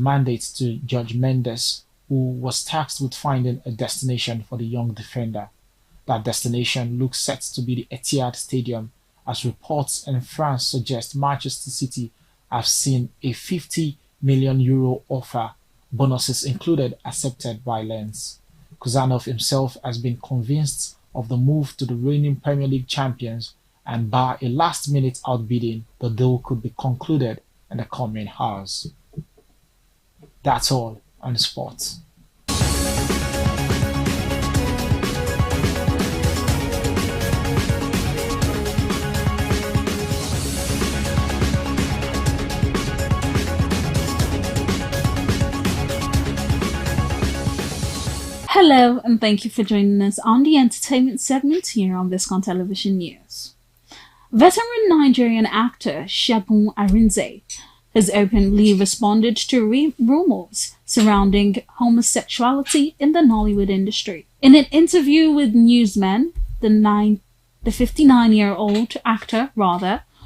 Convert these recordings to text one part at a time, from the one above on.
mandate to Judge Mendes, who was tasked with finding a destination for the young defender. That destination looks set to be the Etihad Stadium, as reports in France suggest Manchester City have seen a €50 million offer, bonuses included, accepted by Lens. Kuzanov himself has been convinced of the move to the reigning Premier League champions, and by a last-minute outbidding, the deal could be concluded in the coming hours. That's all on sports. Hello, and thank you for joining us on the entertainment segment here on Biscon Television News. Veteran Nigerian actor Segun Arinze has openly responded to rumors surrounding homosexuality in the Nollywood industry. In an interview with Newsmen, the 59-year-old actor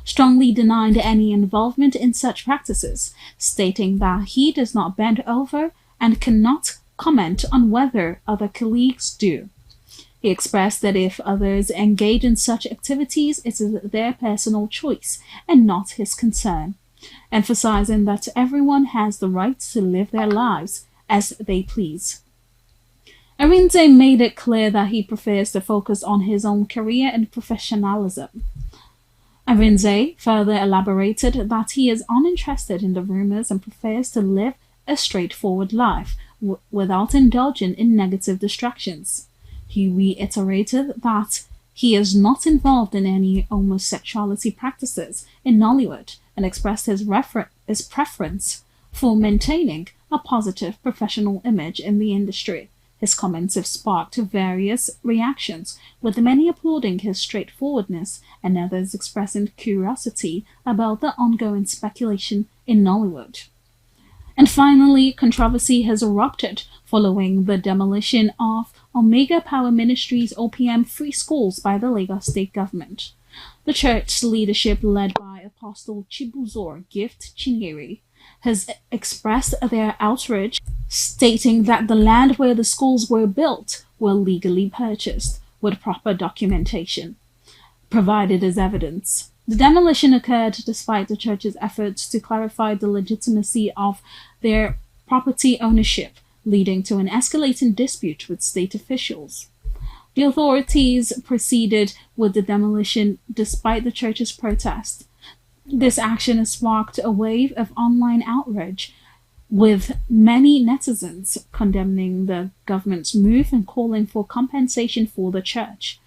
strongly denied any involvement in such practices, stating that he does not bend over and cannot comment on whether other colleagues do. He expressed that if others engage in such activities, it is their personal choice and not his concern, emphasizing that everyone has the right to live their lives as they please. Arinze made it clear that he prefers to focus on his own career and professionalism. Arinze further elaborated that he is uninterested in the rumors and prefers to live a straightforward life without indulging in negative distractions. He reiterated that he is not involved in any homosexuality practices in Nollywood and expressed his preference for maintaining a positive professional image in the industry. His comments have sparked various reactions, with many applauding his straightforwardness and others expressing curiosity about the ongoing speculation in Nollywood. And finally, controversy has erupted following the demolition of Omega Power Ministries OPM free schools by the Lagos state government. The church leadership, led by Apostle Chibuzor Gift Chinyere, has expressed their outrage, stating that the land where the schools were built were legally purchased with proper documentation provided as evidence. The demolition occurred despite the church's efforts to clarify the legitimacy of their property ownership, leading to an escalating dispute with state officials. The authorities proceeded with the demolition despite the church's protest. This action has sparked a wave of online outrage, with many netizens condemning the government's move and calling for compensation for the church.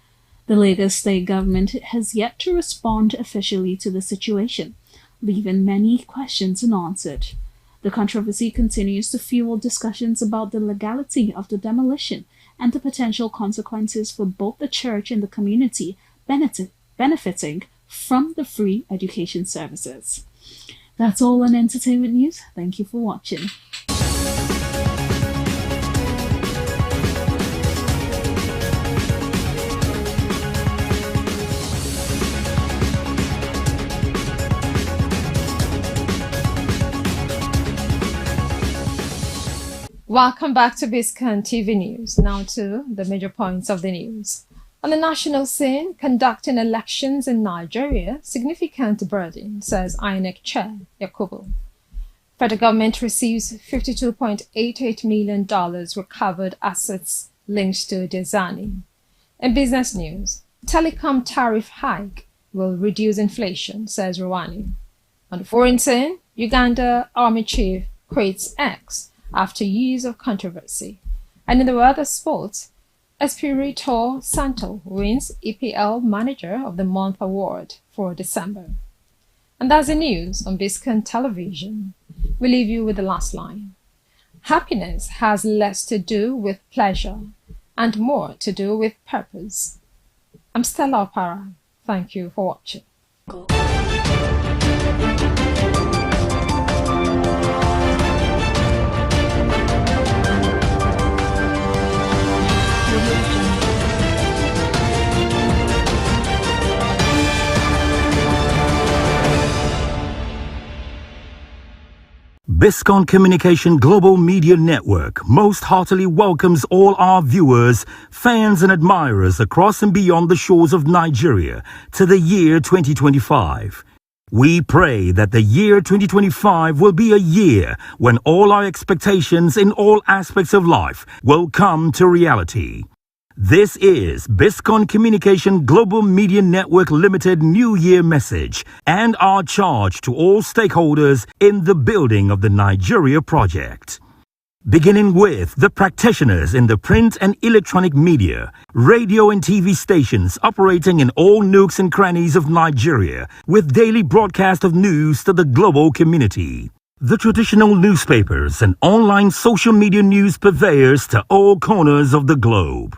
The Lagos state government has yet to respond officially to the situation, leaving many questions unanswered. The controversy continues to fuel discussions about the legality of the demolition and the potential consequences for both the church and the community benefiting from the free education services. That's all on entertainment news. Thank you for watching. Welcome back to Biscon TV News. Now to the major points of the news. On the national scene, conducting elections in Nigeria, significant burden, says INEC Chair Yakubu. Federal government receives $52.88 million recovered assets linked to Desani. In business news, telecom tariff hike will reduce inflation, says Rwani. On the foreign scene, Uganda Army Chief quits X after years of controversy. And in the world of sports, Espirito Santo wins EPL Manager of the Month award for December. And that's the news on Biscon Television. We leave you with the last line. Happiness has less to do with pleasure and more to do with purpose. I'm Stella Opara. Thank you for watching. Biscon Communication Global Media Network most heartily welcomes all our viewers, fans and admirers across and beyond the shores of Nigeria to the year 2025. We pray that the year 2025 will be a year when all our expectations in all aspects of life will come to reality. This is Biscon Communication Global Media Network Limited New Year message and our charge to all stakeholders in the building of the Nigeria project. Beginning with the practitioners in the print and electronic media, radio and TV stations operating in all nooks and crannies of Nigeria with daily broadcast of news to the global community. The traditional newspapers and online social media news purveyors to all corners of the globe.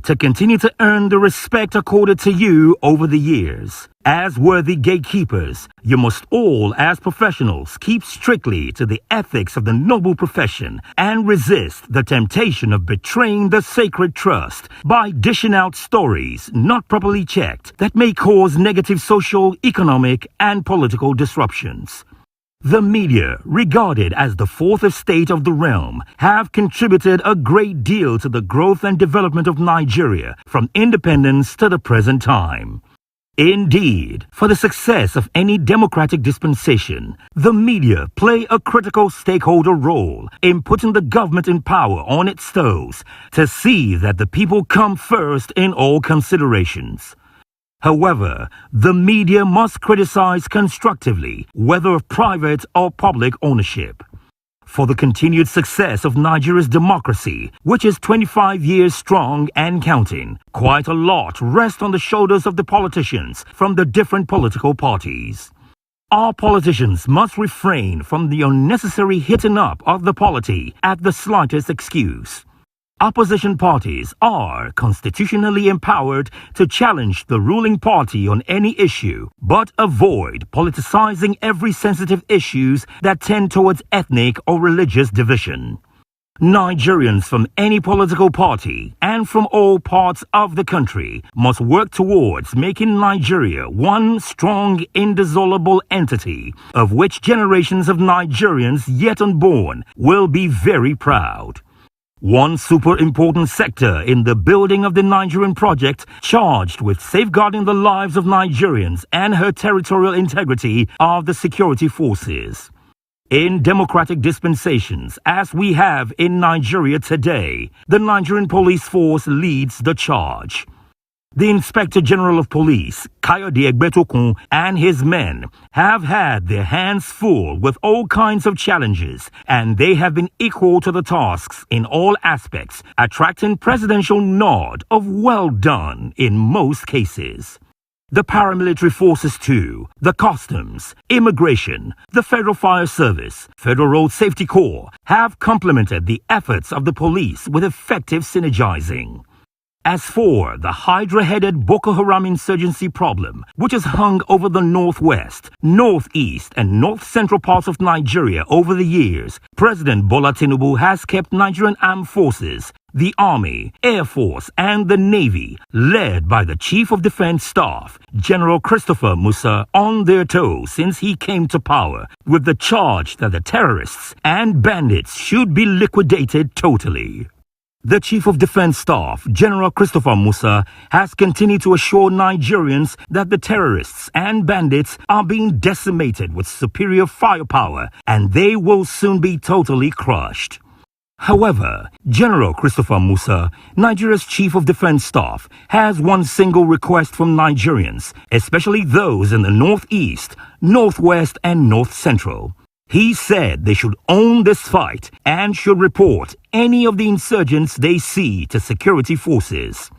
To continue to earn the respect accorded to you over the years. As worthy gatekeepers, you must all, as professionals, keep strictly to the ethics of the noble profession and resist the temptation of betraying the sacred trust by dishing out stories not properly checked that may cause negative social, economic, and political disruptions. The media, regarded as the fourth estate of the realm, have contributed a great deal to the growth and development of Nigeria from independence to the present time. Indeed, for the success of any democratic dispensation, the media play a critical stakeholder role in putting the government in power on its toes to see that the people come first in all considerations. However, the media must criticize constructively, whether of private or public ownership. For the continued success of Nigeria's democracy, which is 25 years strong and counting, quite a lot rests on the shoulders of the politicians from the different political parties. Our politicians must refrain from the unnecessary hitting up of the polity at the slightest excuse. Opposition parties are constitutionally empowered to challenge the ruling party on any issue, but avoid politicizing every sensitive issues that tend towards ethnic or religious division. Nigerians from any political party and from all parts of the country must work towards making Nigeria one strong, indissoluble entity of which generations of Nigerians yet unborn will be very proud. One super important sector in the building of the Nigerian project charged with safeguarding the lives of Nigerians and her territorial integrity are the security forces. In democratic dispensations, as we have in Nigeria today, the Nigerian police force leads the charge. The Inspector General of Police, Kayode Egbetokun, and his men have had their hands full with all kinds of challenges, and they have been equal to the tasks in all aspects, attracting presidential nod of well done in most cases. The paramilitary forces too, the customs, immigration, the Federal Fire Service, Federal Road Safety Corps have complemented the efforts of the police with effective synergizing. As for the hydra-headed Boko Haram insurgency problem, which has hung over the northwest, northeast, and north-central parts of Nigeria over the years, President Bola Tinubu has kept Nigerian armed forces, the Army, Air Force, and the Navy, led by the Chief of Defense Staff, General Christopher Musa, on their toes since he came to power, with the charge that the terrorists and bandits should be liquidated totally. The Chief of Defense Staff, General Christopher Musa, has continued to assure Nigerians that the terrorists and bandits are being decimated with superior firepower and they will soon be totally crushed. However, General Christopher Musa, Nigeria's Chief of Defense Staff, has one single request from Nigerians, especially those in the northeast, northwest, and north central. He said they should own this fight and should report any of the insurgents they see to security forces.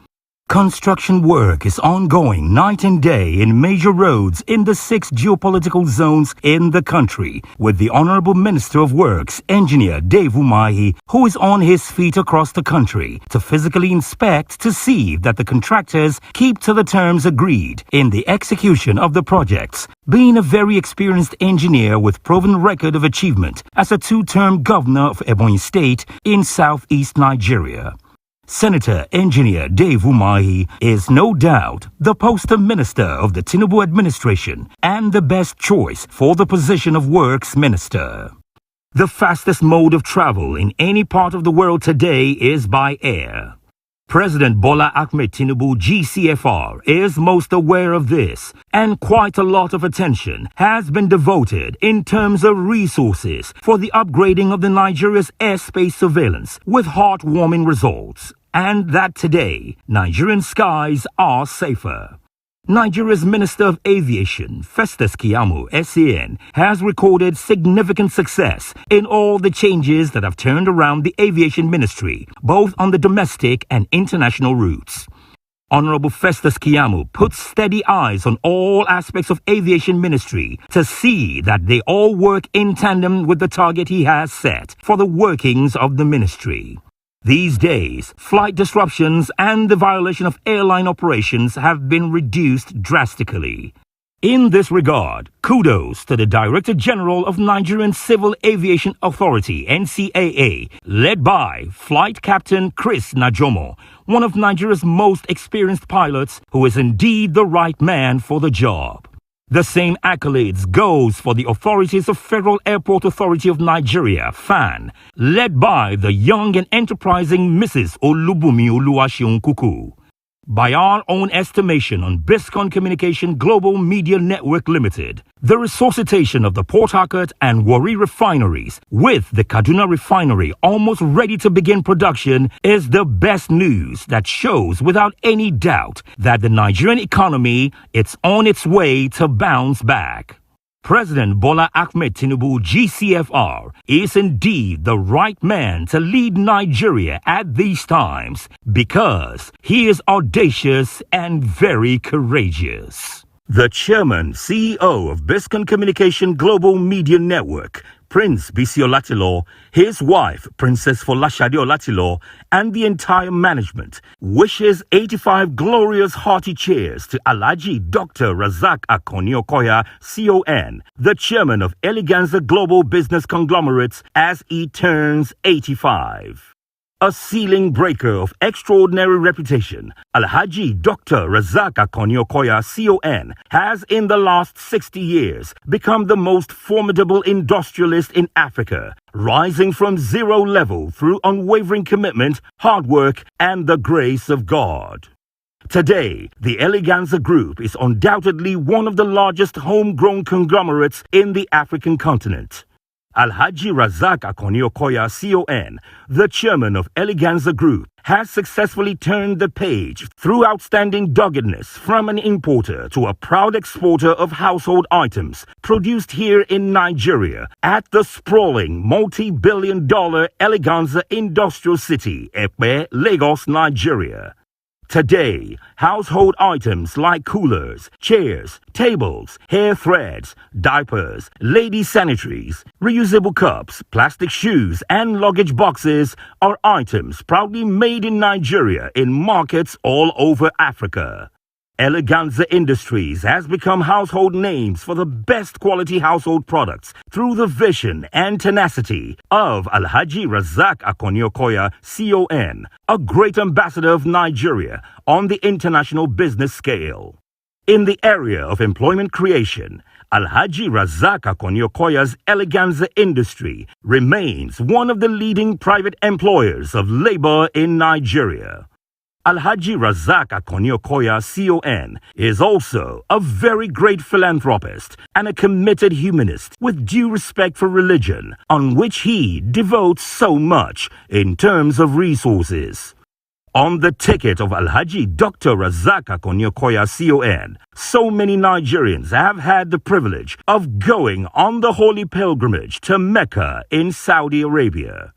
Construction work is ongoing night and day in major roads in the 6 geopolitical zones in the country, with the Honorable Minister of Works, Engineer Dave Umahi, who is on his feet across the country to physically inspect to see that the contractors keep to the terms agreed in the execution of the projects, being a very experienced engineer with proven record of achievement as a 2-term governor of Ebonyi State in southeast Nigeria. Senator Engineer Dave Umahi is no doubt the poster minister of the Tinubu administration and the best choice for the position of Works Minister. The fastest mode of travel in any part of the world today is by air. President Bola Ahmed Tinubu GCFR is most aware of this, and quite a lot of attention has been devoted in terms of resources for the upgrading of the Nigeria's airspace surveillance with heartwarming results, and that today Nigerian skies are safer. Nigeria's Minister of Aviation, Festus Keyamo, SAN, has recorded significant success in all the changes that have turned around the aviation ministry, both on the domestic and international routes. Honorable Festus Keyamo puts steady eyes on all aspects of aviation ministry to see that they all work in tandem with the target he has set for the workings of the ministry. These days, flight disruptions and the violation of airline operations have been reduced drastically. In this regard, kudos to the Director General of Nigerian Civil Aviation Authority, NCAA, led by Flight Captain Chris Najomo, one of Nigeria's most experienced pilots who is indeed the right man for the job. The same accolades goes for the authorities of Federal Airport Authority of Nigeria, FAN, led by the young and enterprising Mrs. Olubumi Oluwaseun Kuku. By our own estimation on Biscon Communication Global Media Network Limited, the resuscitation of the Port Harcourt and Warri refineries, with the Kaduna refinery almost ready to begin production, is the best news that shows without any doubt that the Nigerian economy is on its way to bounce back. President Bola Ahmed Tinubu GCFR is indeed the right man to lead Nigeria at these times because he is audacious and very courageous. The chairman, CEO of Biscon Communication Global Media Network, Prince Bisi Olatilo, his wife, Princess Folashade Olatilo, and the entire management wishes 85 glorious hearty cheers to Alhaji Dr. Razak Akoni Okoya, CON, the chairman of Eleganza Global Business Conglomerates, as he turns 85. A ceiling breaker of extraordinary reputation, Alhaji Dr. Razak Akoni Okoya, CON, has in the last 60 years become the most formidable industrialist in Africa, rising from zero level through unwavering commitment, hard work, and the grace of God. Today, the Eleganza Group is undoubtedly one of the largest homegrown conglomerates in the African continent. Alhaji Razak Akoni Okoya, CON, the chairman of Eleganza Group, has successfully turned the page through outstanding doggedness from an importer to a proud exporter of household items produced here in Nigeria at the sprawling multi-billion-dollar Eleganza Industrial City, Epe, Lagos, Nigeria. Today, household items like coolers, chairs, tables, hair threads, diapers, lady sanitaries, reusable cups, plastic shoes, and luggage boxes are items proudly made in Nigeria in markets all over Africa. Eleganza Industries has become household names for the best quality household products through the vision and tenacity of Alhaji Razak Akoni Okoya, CON, a great ambassador of Nigeria on the international business scale. In the area of employment creation, Alhaji Razak Akoni Okoya's Eleganza Industry remains one of the leading private employers of labor in Nigeria. Alhaji Razak Akoni Okoya, CON, is also a very great philanthropist and a committed humanist with due respect for religion, on which he devotes so much in terms of resources. On the ticket of Alhaji Dr. Razak Akoni Okoya, CON, so many Nigerians have had the privilege of going on the holy pilgrimage to Mecca in Saudi Arabia.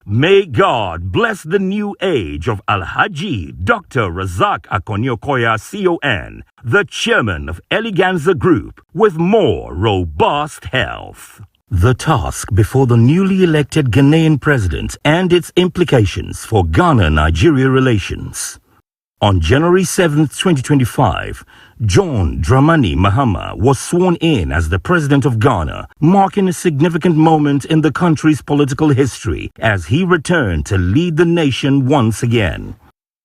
May God bless the new age of Alhaji Dr. Razak Akoni Okoya, CON, the chairman of Eleganza Group, with more robust health. The task before the newly elected Ghanaian president and its implications for Ghana-Nigeria relations. On January 7, 2025, John Dramani Mahama was sworn in as the president of Ghana, marking a significant moment in the country's political history as he returned to lead the nation once again.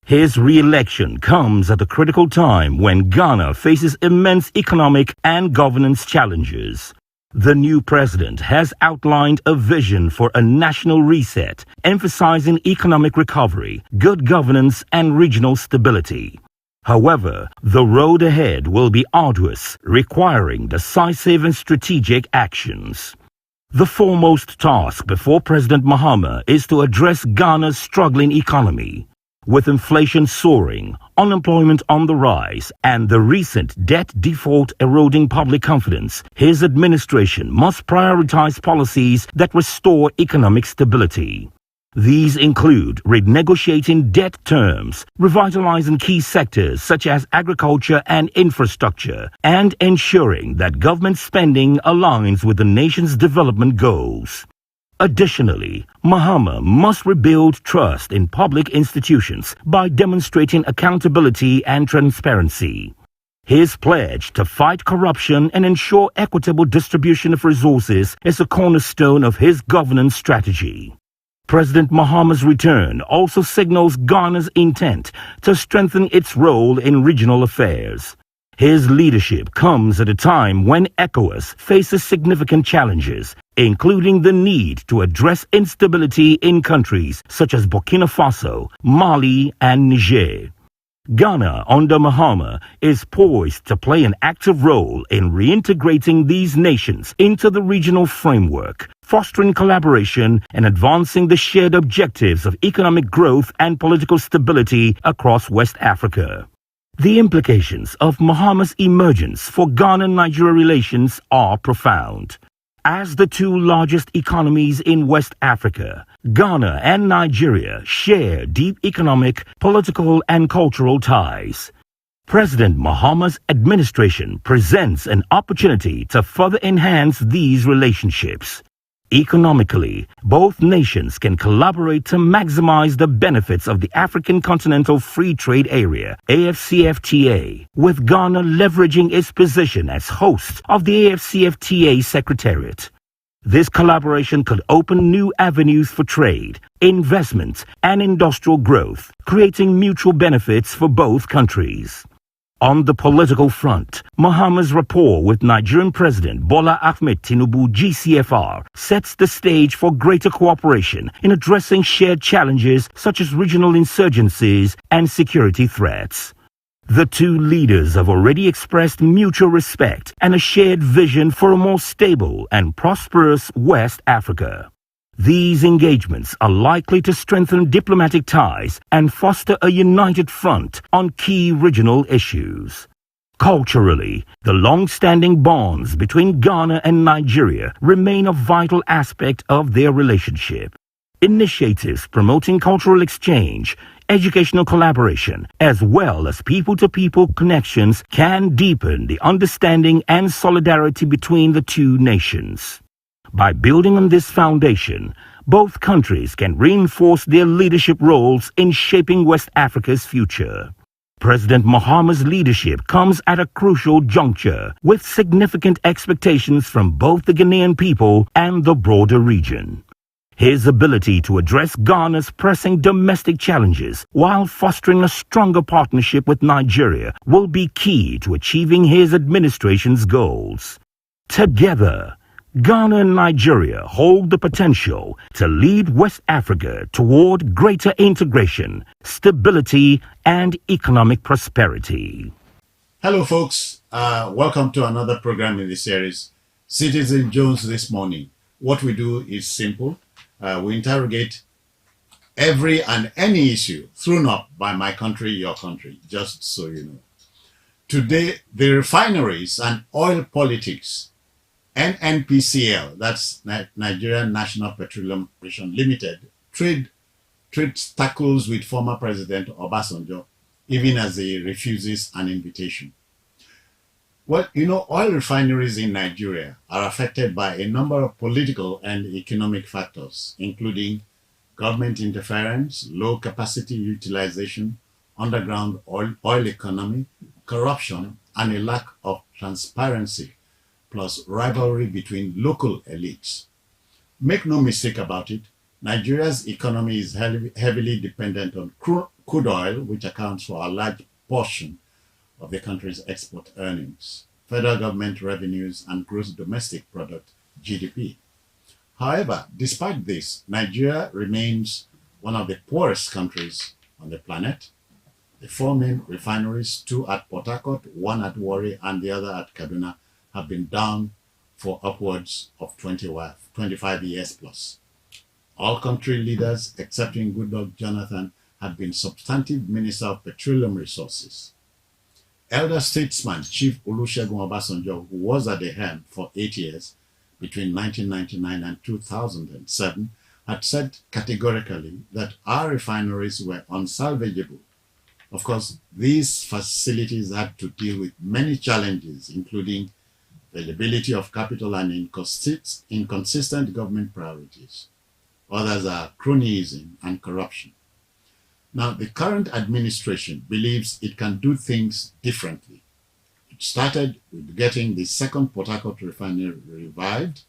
His re-election comes at a critical time when Ghana faces immense economic and governance challenges. The new president has outlined a vision for a national reset, emphasizing economic recovery, good governance, and regional stability. However, the road ahead will be arduous, requiring decisive and strategic actions. The foremost task before President Mahama is to address Ghana's struggling economy. With inflation soaring, unemployment on the rise, and the recent debt default eroding public confidence, his administration must prioritize policies that restore economic stability. These include renegotiating debt terms, revitalizing key sectors such as agriculture and infrastructure, and ensuring that government spending aligns with the nation's development goals. Additionally, Mahama must rebuild trust in public institutions by demonstrating accountability and transparency. His pledge to fight corruption and ensure equitable distribution of resources is a cornerstone of his governance strategy. President Mahama's return also signals Ghana's intent to strengthen its role in regional affairs. His leadership comes at a time when ECOWAS faces significant challenges, including the need to address instability in countries such as Burkina Faso, Mali, and Niger. Ghana, under Mahama, is poised to play an active role in reintegrating these nations into the regional framework, fostering collaboration and advancing the shared objectives of economic growth and political stability across West Africa. The implications of Mahama's emergence for Ghana-Nigeria relations are profound. As the two largest economies in West Africa, Ghana and Nigeria share deep economic, political, and cultural ties. President Mahama's administration presents an opportunity to further enhance these relationships. Economically, both nations can collaborate to maximize the benefits of the African Continental Free Trade Area, AfCFTA, with Ghana leveraging its position as host of the AfCFTA Secretariat. This collaboration could open new avenues for trade, investment, and industrial growth, creating mutual benefits for both countries. On the political front, Mahama's rapport with Nigerian President Bola Ahmed Tinubu GCFR sets the stage for greater cooperation in addressing shared challenges such as regional insurgencies and security threats. The two leaders have already expressed mutual respect and a shared vision for a more stable and prosperous West Africa. These engagements are likely to strengthen diplomatic ties and foster a united front on key regional issues. Culturally, the long-standing bonds between Ghana and Nigeria remain a vital aspect of their relationship. Initiatives promoting cultural exchange, educational collaboration, as well as people-to-people connections can deepen the understanding and solidarity between the two nations. By building on this foundation, both countries can reinforce their leadership roles in shaping West Africa's future. President Mahama's leadership comes at a crucial juncture, with significant expectations from both the Ghanaian people and the broader region. His ability to address Ghana's pressing domestic challenges while fostering a stronger partnership with Nigeria will be key to achieving his administration's goals. Together, Ghana and Nigeria hold the potential to lead West Africa toward greater integration, stability, and economic prosperity. Hello, folks. Welcome to another program in the series, Citizen Jones This Morning. What we do is simple. We interrogate every and any issue thrown up by my country, your country, just so you know. Today, the refineries and oil politics, NNPCL, that's Nigerian National Petroleum Corporation Limited, trade tackles with former President Obasanjo, even as he refuses an invitation. Well, you know, oil refineries in Nigeria are affected by a number of political and economic factors, including government interference, low capacity utilization, underground oil economy, corruption, and a lack of transparency, plus rivalry between local elites. Make no mistake about it, Nigeria's economy is heavily dependent on crude oil, which accounts for a large portion of the country's export earnings. federal government revenues, and gross domestic product, GDP. However, despite this, Nigeria remains one of the poorest countries on the planet. The 4 main refineries, 2 at Port Harcourt, 1 at Warri, and the other at Kaduna, have been down for upwards of 25 years plus. All country leaders, excepting Goodluck Jonathan, have been substantive Minister of Petroleum Resources. Elder statesman Chief Olusegun Obasanjo, who was at the helm for 8 years, between 1999 and 2007, had said categorically that our refineries were unsalvageable. Of course, these facilities had to deal with many challenges, including availability of capital and inconsistent government priorities. Others are cronyism and corruption. Now, the current administration believes it can do things differently. It started with getting the second Port Harcourt refinery revived,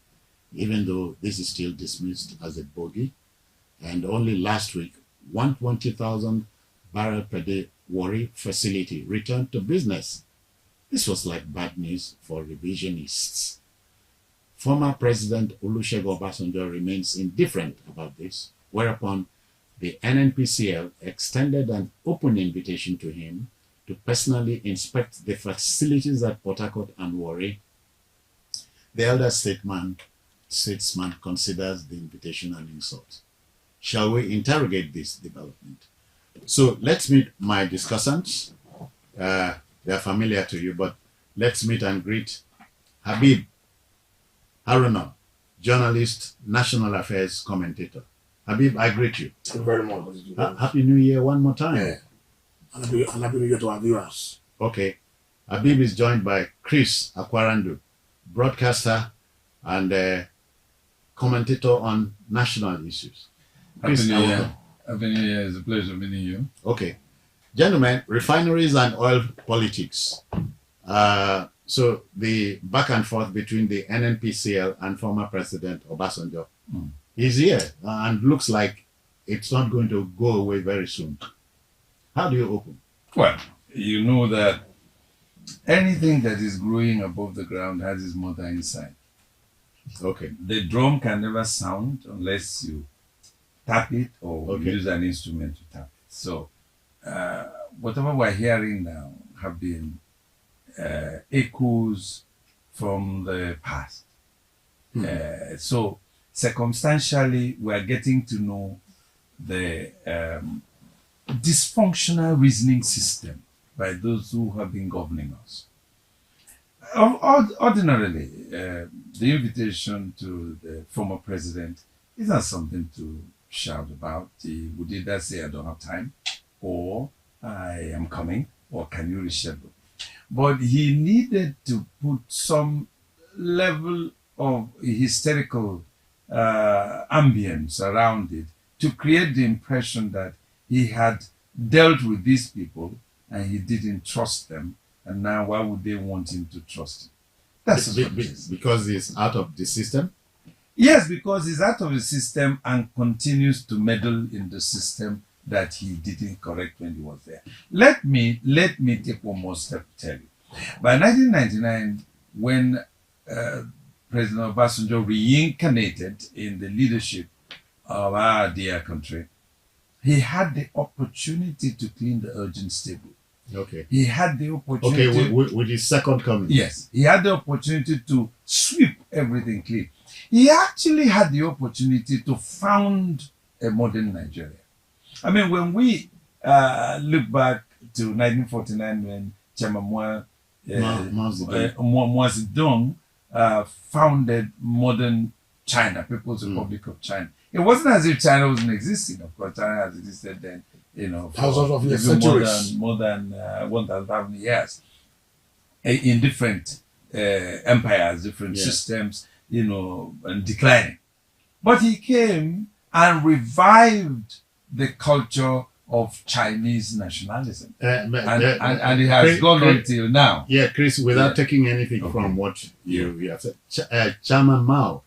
even though this is still dismissed as a bogey. And only last week, 120,000 barrel per day Warri facility returned to business. This was like bad news for revisionists. Former President Olusegun Obasanjo remains indifferent about this, whereupon the NNPCL extended an open invitation to him to personally inspect the facilities at Port Harcourt and Warri. The elder statesman considers the invitation an insult. Shall we interrogate this development? So let's meet my discussants. They're familiar to you, but let's meet and greet Habib Haruna, journalist, national affairs commentator. Habib, I greet you. Thank you very much. Happy New Year one more time. Yeah. And happy New Year to our viewers. Okay. Habib is joined by Chris Akwarandu, broadcaster and commentator on national issues. Chris, Happy New Year. Happy New Year. It's a pleasure meeting you. Okay. Gentlemen, refineries and oil politics. So the back and forth between the NNPCL and former President Obasanjo is here and looks like it's not going to go away very soon. How do you open? Well, you know that anything that is growing above the ground has its mother inside. Okay. The drum can never sound unless you tap it or use an instrument to tap it. So whatever we're hearing now have been echoes from the past. So circumstantially, we're getting to know the dysfunctional reasoning system by those who have been governing us. Ordinarily, the invitation to the former president is not something to shout about. He would either say, I don't have time, or I am coming, or can you reschedule? But he needed to put some level of hysterical ambience around it to create the impression that he had dealt with these people and he didn't trust them, and now why would they want him to trust him? That's because he's out of the system? Yes, because he's out of the system and continues to meddle in the system that he didn't correct when he was there. Let me take one more step to tell you. By 1999, when President Obasanjo reincarnated in the leadership of our dear country, he had the opportunity to clean the urgent stable. Okay. He had the opportunity. Okay, with his second coming. Yes, he had the opportunity to sweep everything clean. He actually had the opportunity to found a modern Nigeria. I mean, when we look back to 1949, when Chairman Mao Zedong founded modern China, People's Republic of China. It wasn't as if China wasn't existing. Of course, China has existed then, thousands of years, centuries. more than 1,000 years, in different empires, different systems, and declining. But he came and revived the culture of Chinese nationalism. And it has gone on till now. Yeah, Chris, without taking anything from what you have said, Chairman Mao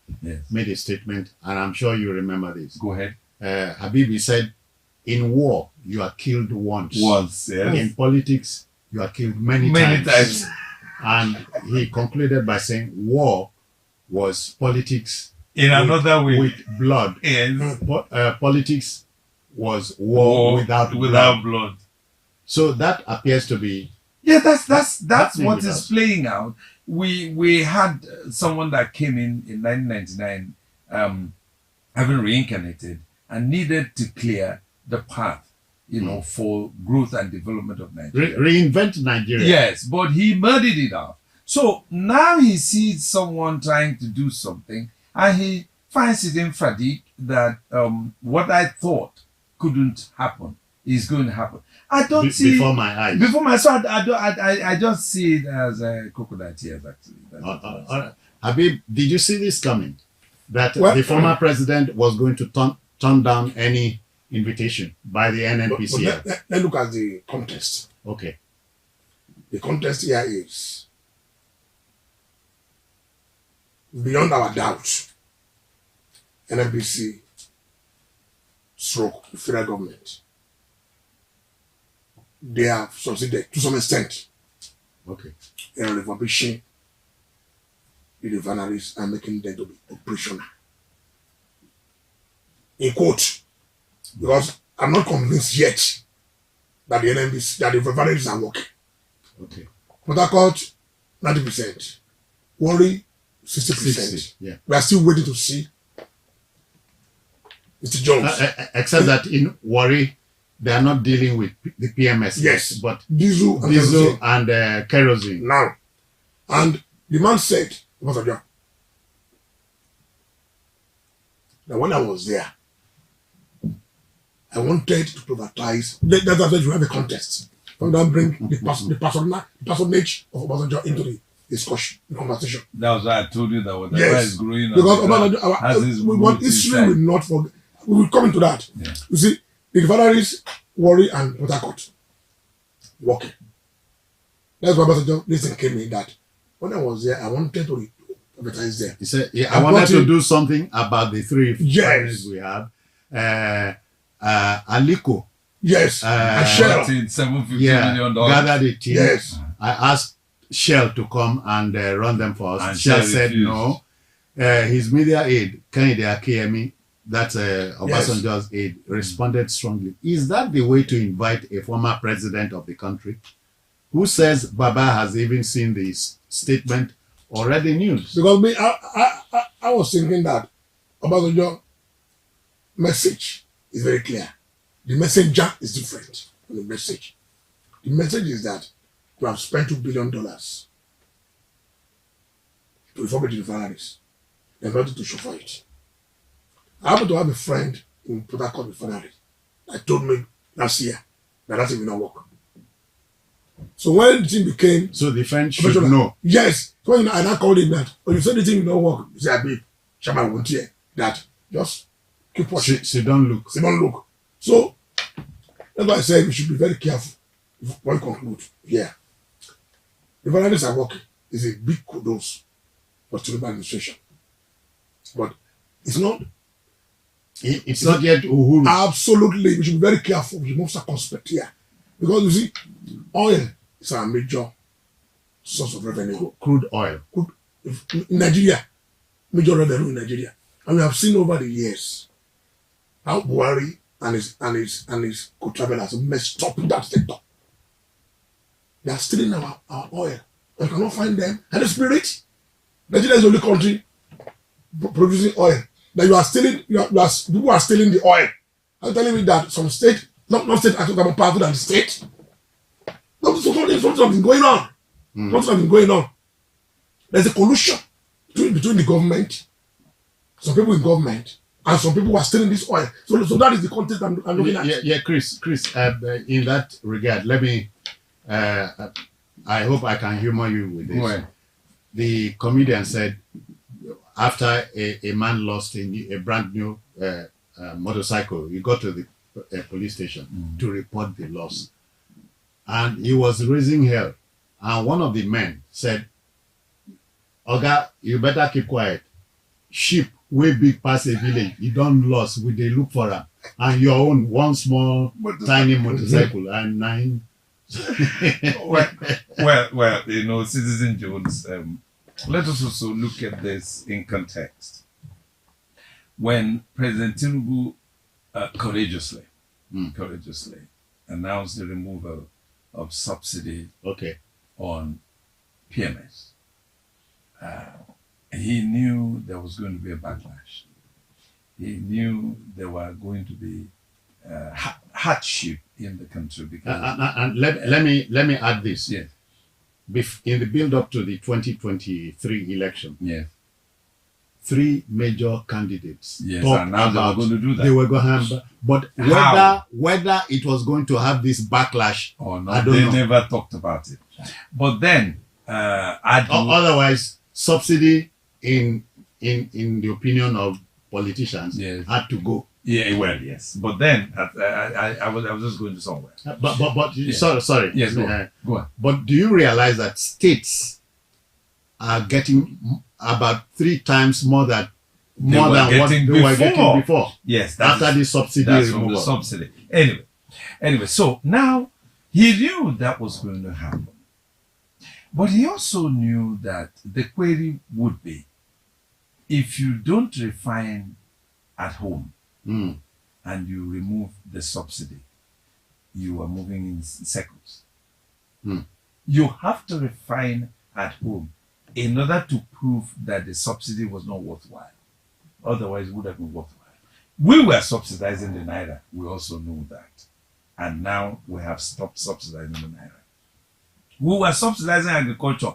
made a statement, and I'm sure you remember this. Go ahead. Habibi said, in war, you are killed once. Once, yes. In politics, you are killed many times. And he concluded by saying war was politics In another way. with blood. Yes. Politics was war without blood. So that appears to be that's happening what with is us. playing out. We had someone that came in 1999, having reincarnated and needed to clear the path, for growth and development of Nigeria. Reinvent Nigeria. Yes, but he murdered it out. So now he sees someone trying to do something, and he finds it emphatic that what I thought couldn't happen is going to happen. I don't see before my eyes. Before my eyes, I just see it as crocodile tears. Actually, Habib, did you see this coming? That Well, the former president was going to turn down any invitation by the NNPCL. But let's look at the context. Okay. The context here is beyond our doubt. NNPC stroke the federal government. They have succeeded to some extent Okay. in refurbishing the refineries and making them to be operational. In quote, because I'm not convinced yet that the NNPC, that the refineries are working. Okay. Port Harcourt, 90%. Warri, 60%. 60, yeah. We are still waiting to see Mr. Jones. Except that in Warri, they are not dealing with the PMS. Yes, but diesel and diesel kerosene. and kerosene. Now, and the man said, "What's that? That when I was there, I wanted to privatize." That's why you have a contest. From that, bring the personage of Obasanjo into the discussion, the conversation. that was why I told you that whatever Yes, is growing because on the Obasanjo, ground has its we want roots history inside. will not forget. We will come into that. Yeah. You see, the refineries, Warri and Port Harcourt, working. That's why Obasanjo listen came in that when I was there, I wanted to advertise there. He said, I wanted to do something about the three Yes. refineries we have. Aliko. Yes, and Shell. $750 Yeah, million. gathered a team. Yes. I asked Shell to come and run them for us. And Shell Shell said refused. no. His media aide, Kennedy Akemi, that's Obasanjo's aide, responded strongly. Is that the way to invite a former president of the country who says Baba has even seen this statement or read the news? Because me, I was thinking that Obasanjo message is very clear. The messenger is different from the message. The message is that we have spent $2 billion to reform the refineries. There's nothing to show for it. I happen to have a friend in Port Harcourt refinery that told me last year that thing will not work. So when the thing became So the French should know. yes, so when I now called him that, when you say the thing will not work, you say, babe, Shama won't hear that. Just keep watching. She don't look. They don't look. So that's why I said we should be very careful when we conclude. Yeah. The refineries are working. It's a big kudos for Tinubu administration. But it's not It's not yet Uhuru. absolutely, we should be very careful. We should move circumspect here. Because you see, oil is our major source of revenue. Crude oil. In Nigeria, major revenue in Nigeria. And we have seen over the years how Buhari and his co-travelers messed up that sector. They are stealing our oil. We cannot find them. And the spirit, Nigeria is the only country producing oil. That you are stealing, people are stealing the oil. I'm telling you that some state, not state, I talk about powerful than the state. Something has been going on. Something has been going on. There's a collusion between the government, some people in government, and some people who are stealing this oil. So that is the context I'm looking at. Yeah, Chris, in that regard, let me, I hope I can humor you with this. Right. The comedian said, after a man lost a brand new motorcycle, he got to the police station to report the loss. And he was raising hell. And one of the men said, Oga, you better keep quiet. Sheep way big past a village, you don't lost, we they look for her. And your own one small tiny motorcycle and well, Citizen Jones, let us also look at this in context. When President Tinubu courageously announced the removal of subsidy on PMS, he knew there was going to be a backlash. He knew there were going to be hardship in the country because. And let me add this. Yes. In the build-up to the 2023 election, Yes. 3 major candidates Yes, and now they were going to do that. They were going to have, but whether it was going to have this backlash or not, I don't know. Never talked about it. But then, otherwise, subsidy in the opinion of politicians had to go. Yeah, well, yes. But then I was just going to somewhere. Sorry. Yes, go on. But do you realize that states are getting about 3 times more than what they were getting before? Yes, after the subsidy removal. From the subsidy. Anyway, so now he knew that was going to happen, but he also knew that the query would be, if you don't refine at home and you remove the subsidy, you are moving in circles. You have to refine at home in order to prove that the subsidy was not worthwhile. Otherwise, it would have been worthwhile. We were subsidizing the naira. We also know that. And now we have stopped subsidizing the naira. We were subsidizing agriculture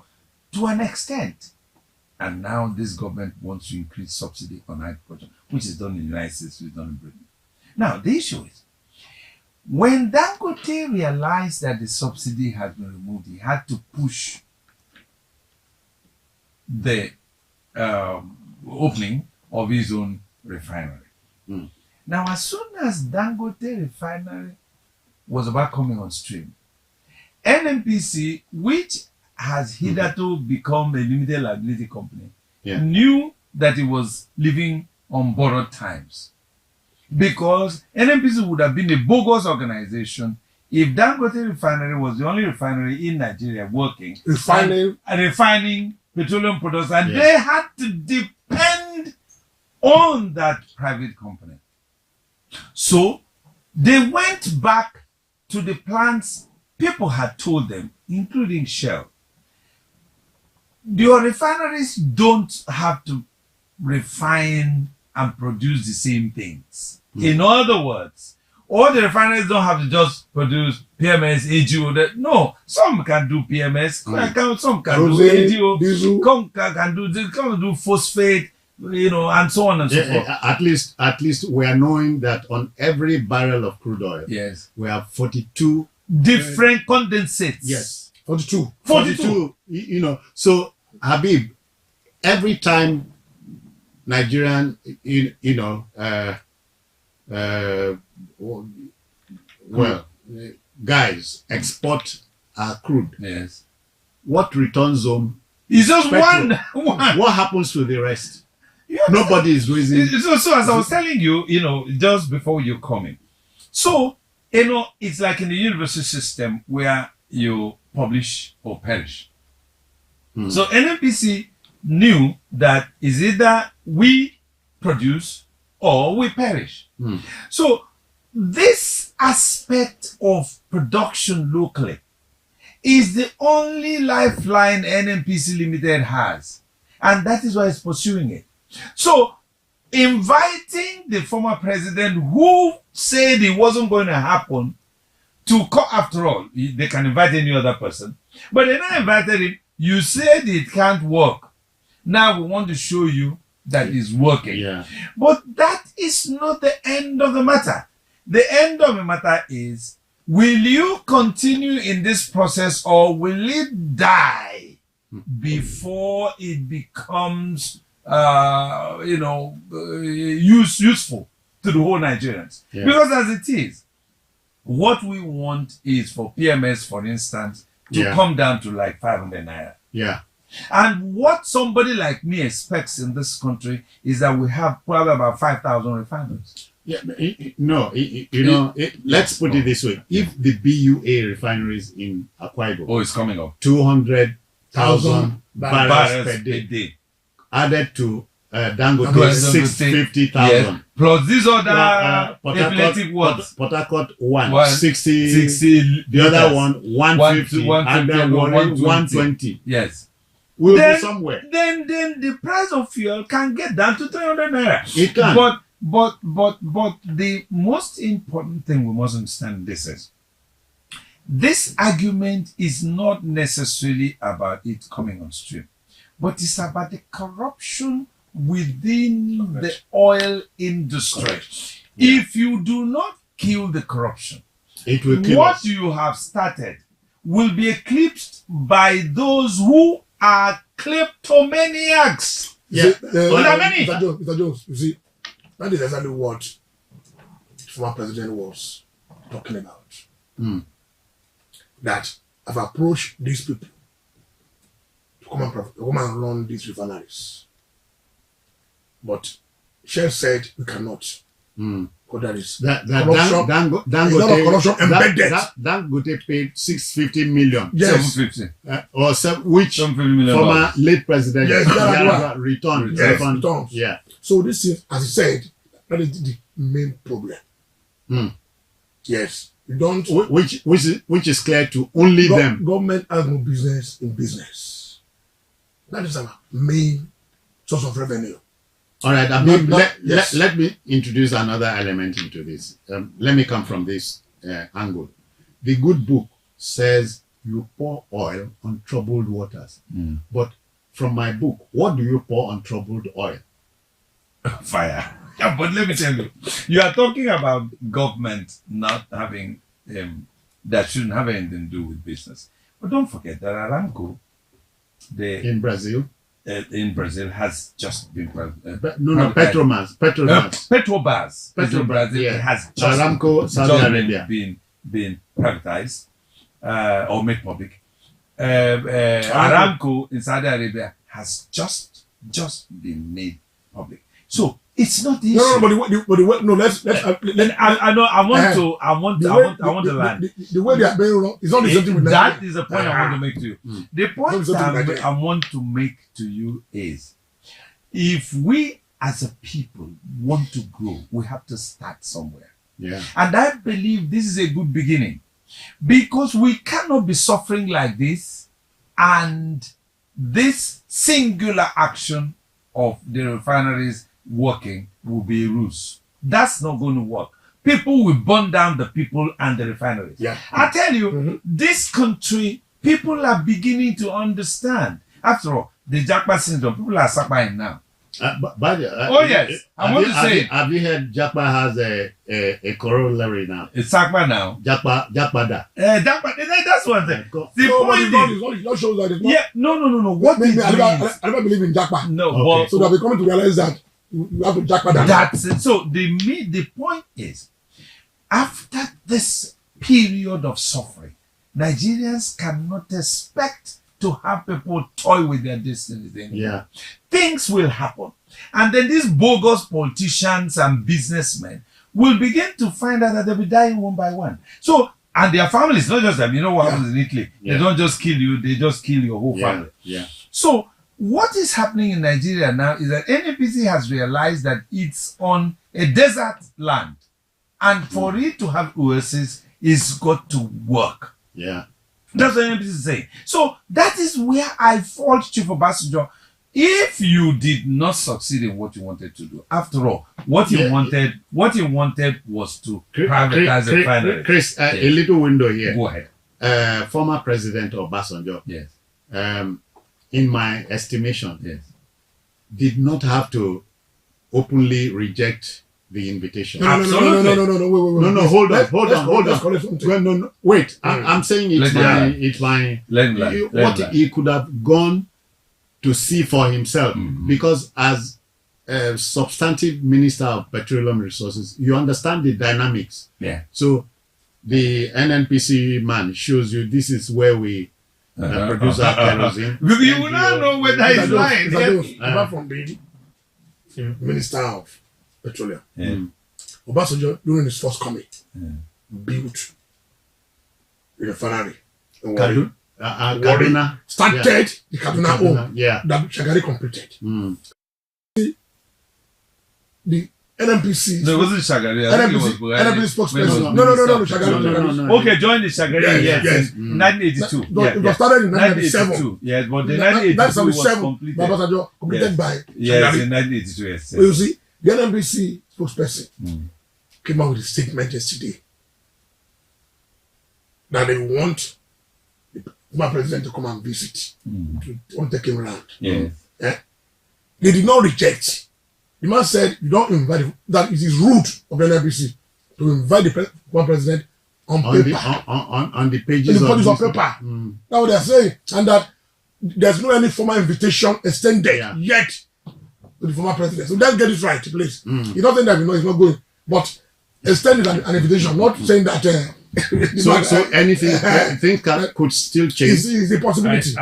to an extent. And now this government wants to increase subsidy on agriculture, which is done in the United States, which is done in Britain. Now, the issue is, when Dangote realized that the subsidy had been removed, he had to push the opening of his own refinery. Now, as soon as Dangote refinery was about coming on stream, NNPC, which has hitherto become a limited liability company, knew that it was living on borrowed times. Because NNPC would have been a bogus organization if Dangote refinery was the only refinery in Nigeria working, refining petroleum products, and they had to depend on that private company. So they went back to the plants people had told them, including Shell. Your refineries don't have to refine and produce the same things. In other words, all the refineries don't have to just produce PMS, AGO. No, some can do PMS, some can do AGO, some can do phosphate, and so on and so forth. At least we are knowing that on every barrel of crude oil, we have 42 different condensates. Yes, 42. So Habib, every time Nigerian, guys export crude. What returns home is just one. What happens to the rest? Nobody is raising. So as I was telling you, just before you come in. So, it's like in the university system where you publish or perish. So NNPC knew that is either we produce or we perish. So this aspect of production locally is the only lifeline NNPC Limited has. And that is why it's pursuing it. So inviting the former president, who said it wasn't going to happen, to come, after all, they can invite any other person, but they not invited him. You said it can't work. Now we want to show you that it's working. But that is not the end of the matter. The end of the matter is, will you continue in this process or will it die before it becomes useful to the whole Nigerians? Because as it is, what we want is for PMS, for instance, to come down to like 500 naira. And what somebody like me expects in this country is that we have probably about 5,000 refineries. Yeah, no, let's put it this way. If the BUA refineries in Akwa Ibom, it's coming up. 200,000 barrels per day, added to Dangote 650,000. Yes. Plus these other epileptic ones. Port Harcourt 60, the other one 150, and then 120. Yes. We'll be somewhere. Then the price of fuel can get down to 300 naira. It can. But the most important thing we must understand this argument is not necessarily about it coming on stream, but it's about the corruption within the oil industry. If you do not kill the corruption, it will kill what us. you have started will be eclipsed by those who are kleptomaniacs. Yeah. Mr. Jones, you see, that is exactly what former president was talking about. That I've approached these people to come and run these refineries. But Shell said we cannot. Because there is corruption. There's a lot of corruption embedded. Dangote paid 650 million. Yes. 750. Which 750 million former late president returned. Yes, returns. Yeah. So this is, as he said, that is the main problem. Yes. You don't. Which is clear to only them. Government has no business in business. That is our main source of revenue. All right, let me introduce another element into this. Let me come from this angle. The good book says you pour oil on troubled waters. But from my book, what do you pour on troubled oil? Fire. Yeah, but let me tell you, you are talking about government not having, that shouldn't have anything to do with business. But don't forget that Aramco, in Brazil has just been Petrobras has just Aramco Saudi Arabia been privatized or made public. Aramco in Saudi Arabia has just been made public. So it's not easy. No, let's I know. I want the land. The way they are being run is not the same thing with that Nigeria. is the point I want to make to you. The point I want to make to you is, if we as a people want to grow, we have to start somewhere. Yeah. And I believe this is a good beginning, because we cannot be suffering like this, and this singular action of the refineries working will be a ruse. That's not going to work. People will burn down the people and the refineries. Yeah. I tell you, this country, people are beginning to understand. After all, the Japa syndrome, people are suffering now. Yes, I want to say. Have you heard Japa has a corollary now? It's Sakpa now. Japada. That's one thing. The point is, not shows that it's not. yeah, no. What Maybe is I never believe in Jackpot. no, Okay. but So they'll be coming to realize that you have to Jackpot that. that's it. So the point is, after this period of suffering, Nigerians cannot expect to have people toy with their destinies anymore. Yeah. Things will happen. And then these bogus politicians and businessmen will begin to find out that they'll be dying one by one. So, and their families, not just them, you know what happens in Italy? Yeah. They don't just kill you, they just kill your whole family. Yeah. So, what is happening in Nigeria now is that NNPC has realized that it's on a desert land. And for it to have oasis, it's got to work. Yeah. That's what NNPC is saying. So that is where I fault Chief Obasanjo. If you did not succeed in what you wanted to do, after all, what you wanted was to privatize the refinery. Chris, a little window here. Go ahead. Former President Obasanjo, Yes. in my estimation, Yes. did not have to openly reject the invitation. No, wait. No, hold on. Let's call it something. No. Wait, I'm saying it's my. What he could have gone to see for himself, because as a substantive Minister of Petroleum Resources, you understand the dynamics. Yeah. So the NNPC man shows you this is where we produce our kerosene. You will not know whether he's lying. Apart from being Minister of Petroleum, Obasanjo, during his first coming, built a refinery in Warri. Kaduna. Started the Kaduna home that Shagari completed. The NNPC. No, it wasn't Shagari. NNPC spokesperson. No, Shagari. No. Okay, joined the Shagari, yes. 1982. It was started in 1997. Yes, but the 1982 was completed. Babasanjo completed by Yes, Shagari. in 1982, yes. So you see, the NNPC spokesperson came out with a statement yesterday that they want the former president to come and visit, to take him around. Yes. They did not reject. The man said, you don't invite, that it is rude of the NNPC to invite the former president on paper. On the pages of paper. That's what they are saying. And that there's no any formal invitation extended yet to the former president. So let's get it right, please. He's not saying that he's not going, but extended an invitation, not saying that. So anything, things could still change. It's a possibility.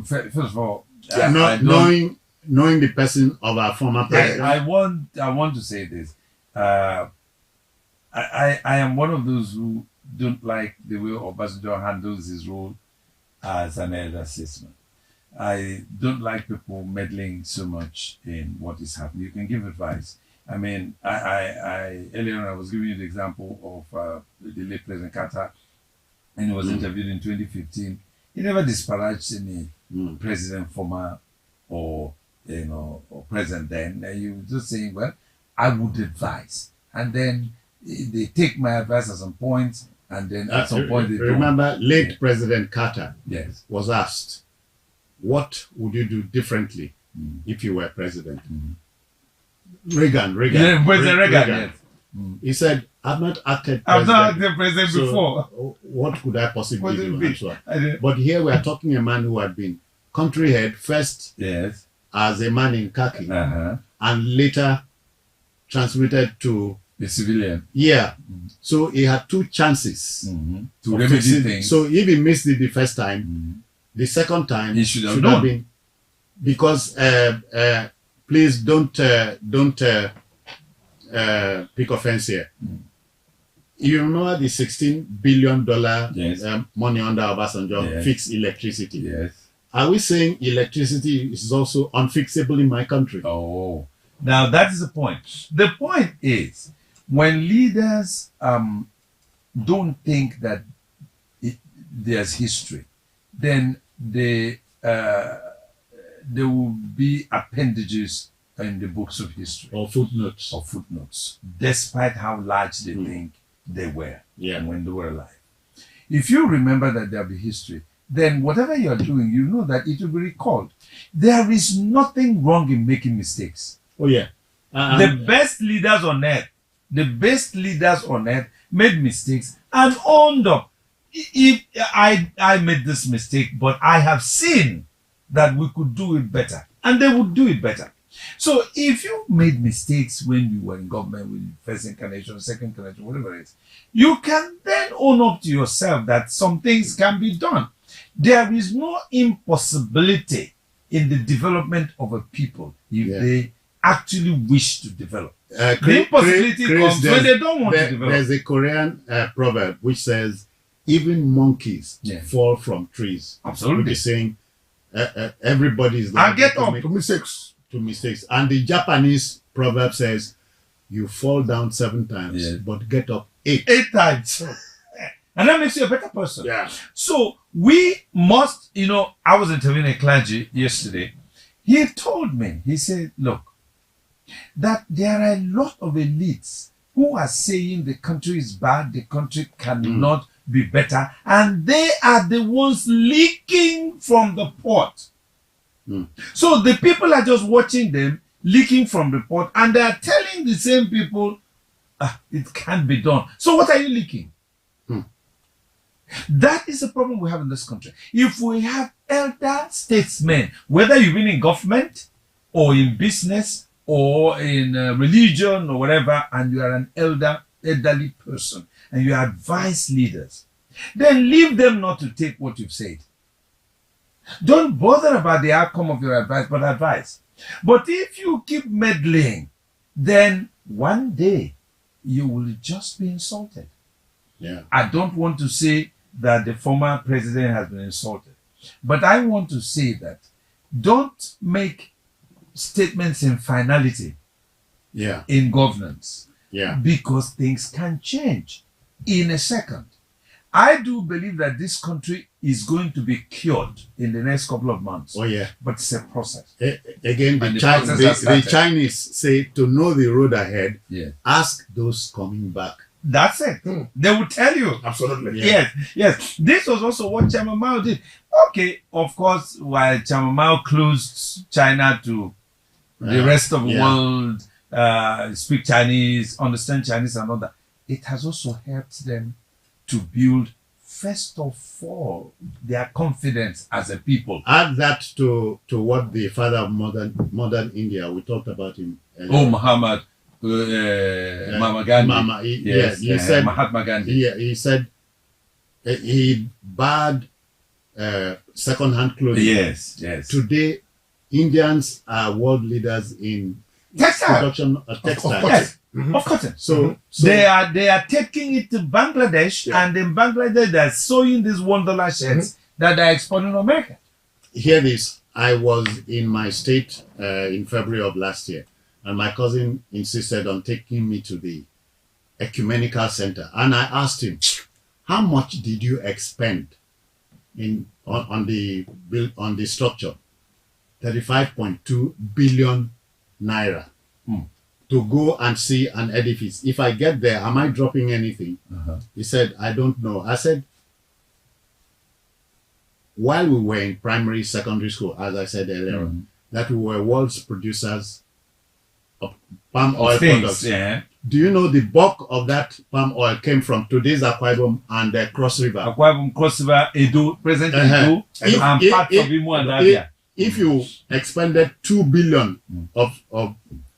First of all, knowing the person of our former president. I want to say this. I am one of those who don't like the way Obasanjo handles his role as an elder statesman. I don't like people meddling so much in what is happening. You can give advice. I mean, earlier on I was giving you the example of the late President Carter, and he was interviewed in 2015. He never disparaged any president, former or or president then. You were just saying, well, I would advise, and then they take my advice at some point, and then at some point they remember late President Carter was asked, what would you do differently if you were president? Reagan. President Reagan. Yes. He said, I've not acted president. I've not acted president before. What could I possibly do? But here we are talking a man who had been country head first as a man in khaki and later transmitted to the civilian. So he had two chances to remedy things. So if he missed it the first time, the second time he should have been, because please don't pick offense here. You remember the $16 billion money under Obasanjo fixed electricity? Are we saying electricity is also unfixable in my country? Oh, now that is the point. The point is, when leaders don't think that there's history, then there will be appendages in the books of history. Or footnotes. Despite how large they think they were when they were alive. If you remember that there'll be history, then whatever you're doing, you know that it will be recalled. There is nothing wrong in making mistakes. The best leaders on earth made mistakes and owned up. If I made this mistake, but I have seen that we could do it better, and they would do it better. So if you made mistakes when you were in government with first incarnation, second incarnation, whatever it is, you can then own up to yourself that some things can be done. There is no impossibility in the development of a people if they actually wish to develop. The impossibility comes when they don't want to develop. There's a Korean proverb which says, even monkeys fall from trees. Absolutely. Which is saying everybody is I get up to mistakes. And the Japanese proverb says, you fall down 7 times, but get up 8 times. And that makes you a better person. Yeah. So we must, I was interviewing a clergy yesterday. He told me, he said, look, that there are a lot of elites who are saying the country is bad, the country cannot be better, and they are the ones leaking from the pot. So the people are just watching them leaking from the pot, and they are telling the same people, it can't be done. So what are you leaking? That is the problem we have in this country. If we have elder statesmen, whether you've been in government or in business or in religion or whatever, and you are an elderly person, and you advise leaders, then leave them not to take what you've said. Don't bother about the outcome of your advice, but advise. But if you keep meddling then one day you will just be insulted. Yeah. I don't want to say that the former president has been insulted, but I want to say that don't make statements in finality Yeah. in governance, Yeah. because things can change in a second. I do believe that this country is going to be cured in the next couple of months. Oh yeah. But it's a process. Again, And the, the process has the started. Chinese say to know the road ahead, Yeah. ask those coming back. That's it. They will tell you. Absolutely. Yeah. Yes. This was also what Chairman Mao did. Okay, of course, while Chairman Mao closed China to the rest of the world, speak Chinese, understand Chinese and all that, it has also helped them to build, first of all, their confidence as a people. Add that to what the father of modern India, we talked about him earlier. Oh, Mahatma Gandhi. He said, Mahatma Gandhi. he said he barred second-hand clothing. Yes. Today, Indians are world leaders in Textile. production of textiles. Yes, of cotton. So They are taking it to Bangladesh, and in Bangladesh they're sewing these $1 shirts that they're exporting to America. hear this. I was in my state in February of last year, and my cousin insisted on taking me to the ecumenical center. And I asked him, how much did you expend on the structure? 35.2 billion naira to go and see an edifice. If I get there, am I dropping anything? He said, I don't know. I said, while we were in primary, secondary school, as I said earlier, that we were world's producers of palm oil products. Yeah. Do you know the bulk of that palm oil came from today's Akwa Ibom and the Cross River? Akwa Ibom, Cross River, Edo, present Edo, and parts of Imo and Abia. If you expended 2 billion of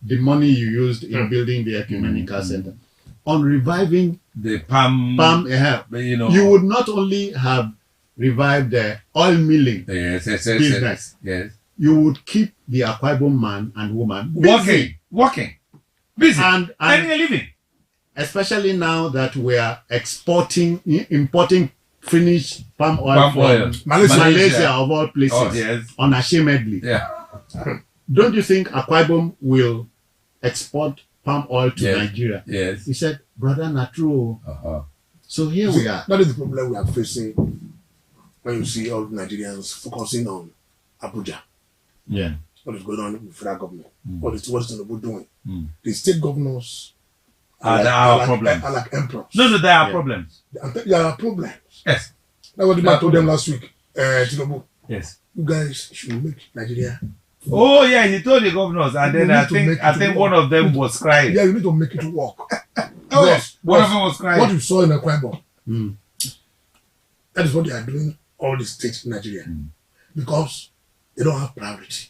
the money you used in building the ecumenical center on reviving the palm, you would not only have revived the oil milling business. Yes. You would keep the Akwa Ibom man and woman busy. Working, busy, and earning a living. Especially now that we are importing finished palm oil from Malaysia of all places, unashamedly. Yeah. Don't you think Akwa Ibom will export palm oil to Nigeria? Yes. He said, brother, not true. So here we are. That is the problem we are facing when you see all Nigerians focusing on Abuja. Yeah. What is going on with the federal government? What is Tinubu doing? The state governors are like emperors. No, there are problems. There are problems. Yes. That's what the man told them last week. Tinubu. Yes. You guys should make Nigeria. Oh yeah, he told the governors, and then I think one of them was crying. Yeah, you need to make it work. Yes, one of them was crying. What you saw in Akwa Ibom, that is what they are doing all the states in Nigeria, because they don't have priority.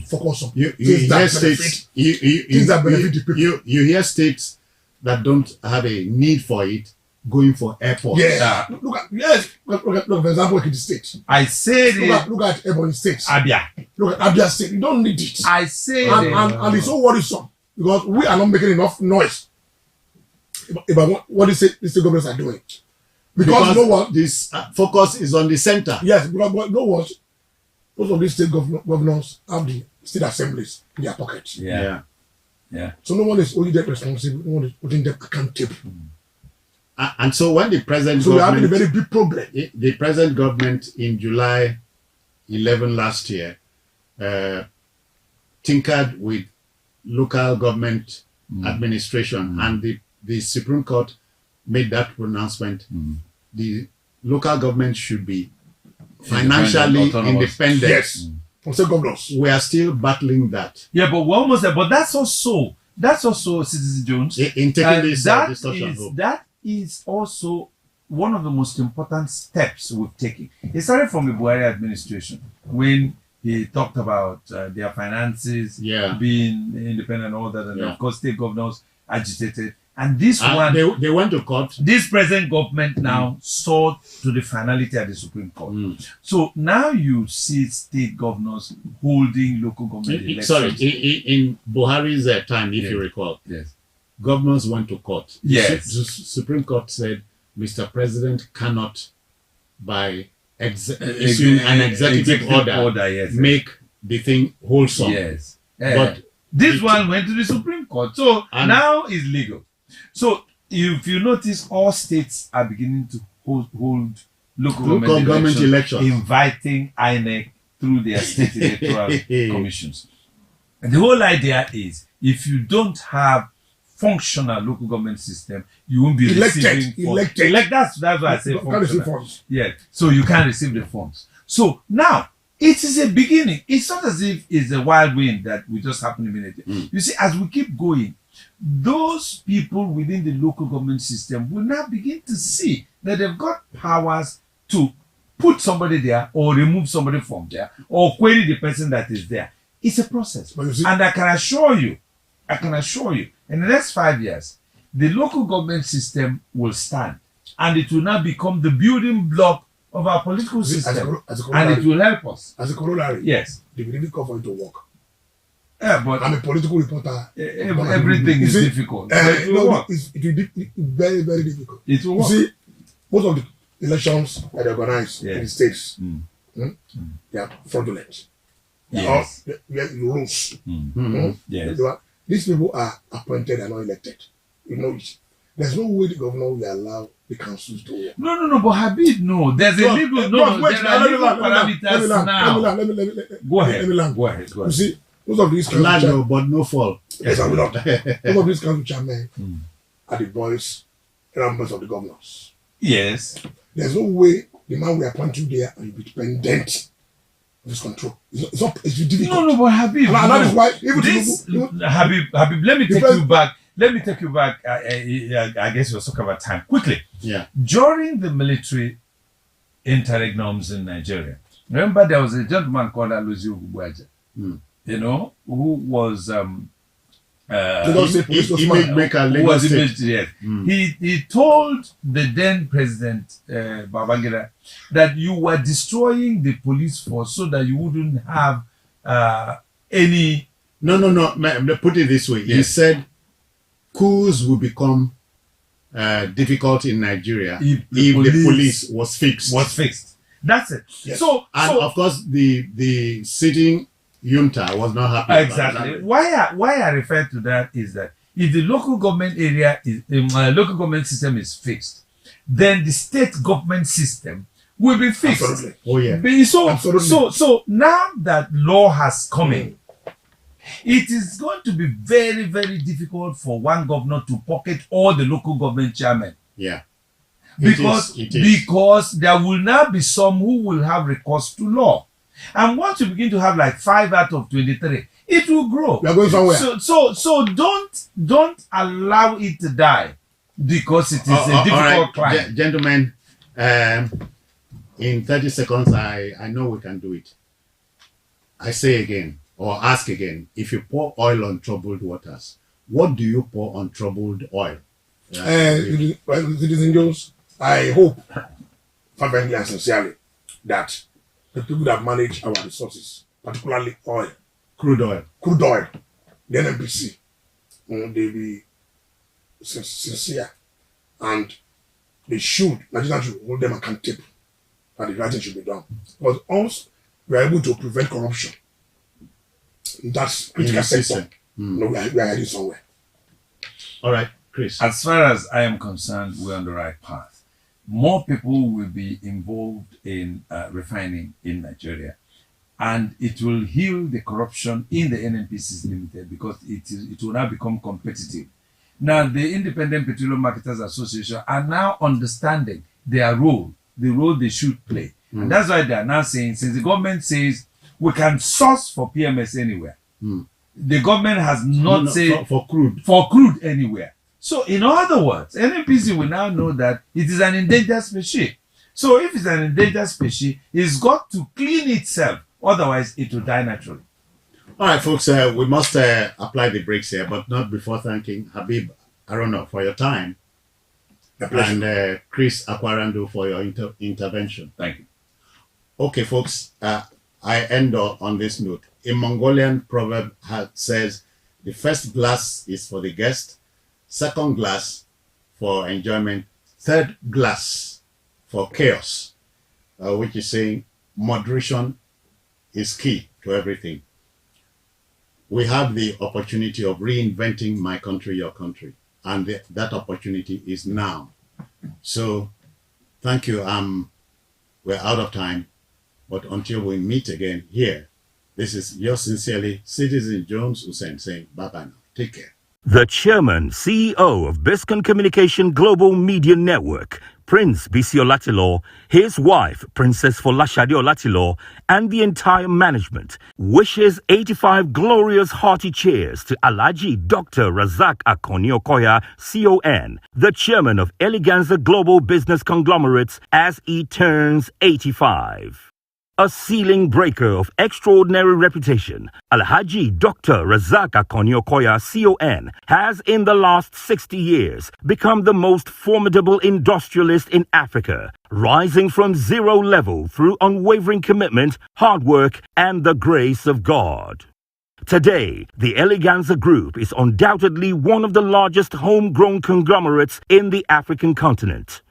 Focus on things that benefit the people. You hear states that don't have a need for it going for airports. Yeah. Look, for example, in the state. I said look at Ebony State. Abia. Look at Abia State. You don't need it. I say and it's so worrisome because we are not making enough noise about what the state governments are doing. Because you know what? This focus is on the center. Yes, because you know what? Most of these state governors have the state assemblies in their pockets. Yeah. So no one is holding them responsible. No one is holding them accountable. And so when the present we are having a very big problem. The present government in July 11 last year tinkered with local government administration, and the Supreme Court made that pronouncement. The local government should be financially independent. Yes. Governors. We are still battling that. Yeah, but we're almost there. But that's also Citizen Jones. In taking this discussion. That is also one of the most important steps we've taken. It started from the Buhari administration when he talked about their finances being independent and all that, and of course state governors agitated. And this one, they went to court. this present government now sought to the finality at the Supreme Court. So now you see state governors holding local government elections. Sorry, in Buhari's time, if you recall, governors went to court. Yes. The Supreme Court said Mr. President cannot, by issuing an executive order, make the thing wholesome. Yes. But this one went to the Supreme Court. So now it's legal. So if you notice, all states are beginning to hold local government elections, inviting INEC through their state electoral commissions. And the whole idea is, if you don't have functional local government system, you won't be receiving elected. That's why I say functional. Yes. So you can't receive the funds. So now it is a beginning. It's not as if it's a wild wind that will just happen immediately. You see, as we keep going, those people within the local government system will now begin to see that they've got powers to put somebody there or remove somebody from there or query the person that is there. It's a process. And I can assure you, in the next 5 years, the local government system will stand and it will now become the building block of our political system. And it will help us. As a corollary, yes, they will difficult for it to work. Yeah, but I'm a political reporter. Everything is difficult. It will be very, very difficult. It will work. You see, most of the elections that are organized in the states, they are fraudulent. Yes. They are rules. Yes. These people are appointed and not elected. You know, there's no way the governor will allow the councils to work. No, but Habib, no. There's a legal, there are legal parameters now. Go ahead. You see, most of these council but no fall. Yes, I will not. Most of these council chairmen are the boys and members of the governors. Yes. There's no way the man will appoint you there and you'll be dependent of his control. It's difficult. No, but Habib, and that is why even this, Habib, let me take you back. I guess we'll talk about time quickly. Yeah. During the military interregnums in Nigeria, remember there was a gentleman called Alozie Ogbuaja, you know, who was He told the then president Babangida that you were destroying the police force so that you wouldn't have any. No. Put it this way. Yes. He said coups will become difficult in Nigeria if the police was fixed. That's it. Yes. So of course the sitting junta was not happy. Exactly. Why I refer to that is that if the local government local government system is fixed, then the state government system will be fixed. Absolutely. Oh yeah. So now that law has come in, it is going to be very, very difficult for one governor to pocket all the local government chairmen. Yeah. Because there will now be some who will have recourse to law. And once you begin to have like 5 out of 23, it will grow. We are going somewhere. So don't allow it to die because it is a difficult climb. Gentlemen, in 30 seconds, I know we can do it. I say again, or ask again, if you pour oil on troubled waters, what do you pour on troubled oil? Citizen Jones, I hope fervently and sincerely that the people that manage our resources, particularly oil, crude oil, the NNPC, they be sincere and Nigerians should hold them accountable that the right thing should be done. Because once we are able to prevent corruption, that's critical sector. No, we are heading somewhere. All right, Chris. As far as I am concerned, we're on the right path. More people will be involved in refining in Nigeria, and it will heal the corruption in the NNPCs Limited because it will now become competitive. Now, the Independent Petroleum Marketers Association are now understanding their role, the role they should play. And that's why they are now saying, since the government says we can source for PMS anywhere, the government has not said for crude anywhere. So, in other words, NNPC will now know that it is an endangered species. So, if it's an endangered species, it's got to clean itself. Otherwise, it will die naturally. All right, folks, we must apply the brakes here, but not before thanking Habib Arono, for your time, and Chris Akwarandu for your intervention. Thank you. Okay, folks, I end on this note. A Mongolian proverb says, the first glass is for the guest, second glass for enjoyment, third glass for chaos, which is saying moderation is key to everything. We have the opportunity of reinventing my country, your country, and that opportunity is now. So, thank you. We're out of time, but until we meet again here, this is yours sincerely, Citizen Jones Hussein, saying bye-bye now. Take care. The chairman, CEO of Biscon Communication Global Media Network, Prince Bisi Olatilo, his wife, Princess Folashade Olatilo, and the entire management wishes 85 glorious hearty cheers to Alhaji Dr. Razak Akoni Okoya, CON, the chairman of Eleganza Global Business Conglomerates, as he turns 85. A ceiling breaker of extraordinary reputation, Alhaji Dr. Razak Akoni Okoya, CON, has in the last 60 years become the most formidable industrialist in Africa, rising from zero level through unwavering commitment, hard work, and the grace of God. Today, the Eleganza Group is undoubtedly one of the largest homegrown conglomerates in the African continent.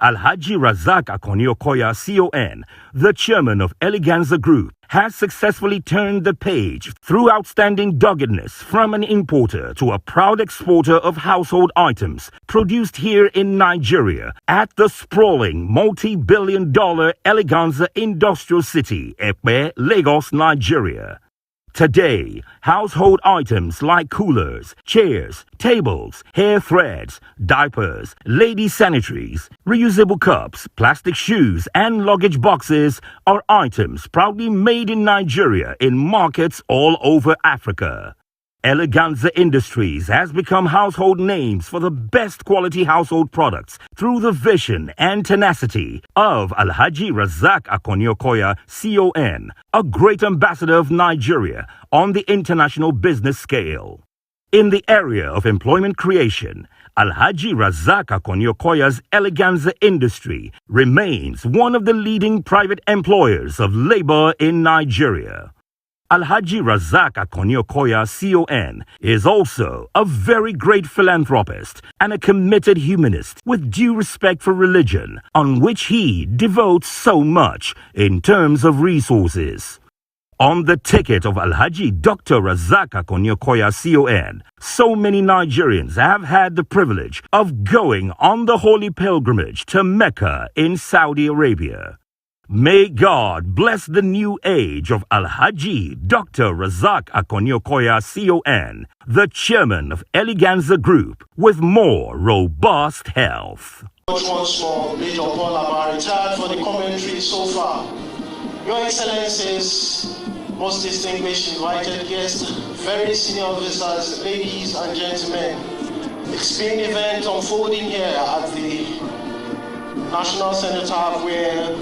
Alhaji Razak Akoni Okoya, CON, the chairman of Eleganza Group, has successfully turned the page through outstanding doggedness from an importer to a proud exporter of household items produced here in Nigeria at the sprawling multi-billion-dollar Eleganza Industrial City, Epe, Lagos, Nigeria. Today, household items like coolers, chairs, tables, hair threads, diapers, lady sanitaries, reusable cups, plastic shoes, and luggage boxes are items proudly made in Nigeria in markets all over Africa. Eleganza Industries has become household names for the best quality household products through the vision and tenacity of Alhaji Razak Akoni Okoya, CON, a great ambassador of Nigeria on the international business scale. In the area of employment creation, Alhaji Razak Akoni Okoya's Eleganza Industry remains one of the leading private employers of labor in Nigeria. Alhaji Razak Akoni Okoya, CON, is also a very great philanthropist and a committed humanist with due respect for religion, on which he devotes so much in terms of resources. On the ticket of Alhaji Dr. Razak Akoni Okoya, CON, so many Nigerians have had the privilege of going on the holy pilgrimage to Mecca in Saudi Arabia. May God bless the new age of Alhaji Dr. Razak Akoni Okoya, CON, the chairman of Eleganza Group, with more robust health. Once more, Major Paul Abba retired for the commentary so far. Your Excellencies, most distinguished invited guests, very senior officers, ladies and gentlemen, it's been an event unfolding here at the National Cenotaph where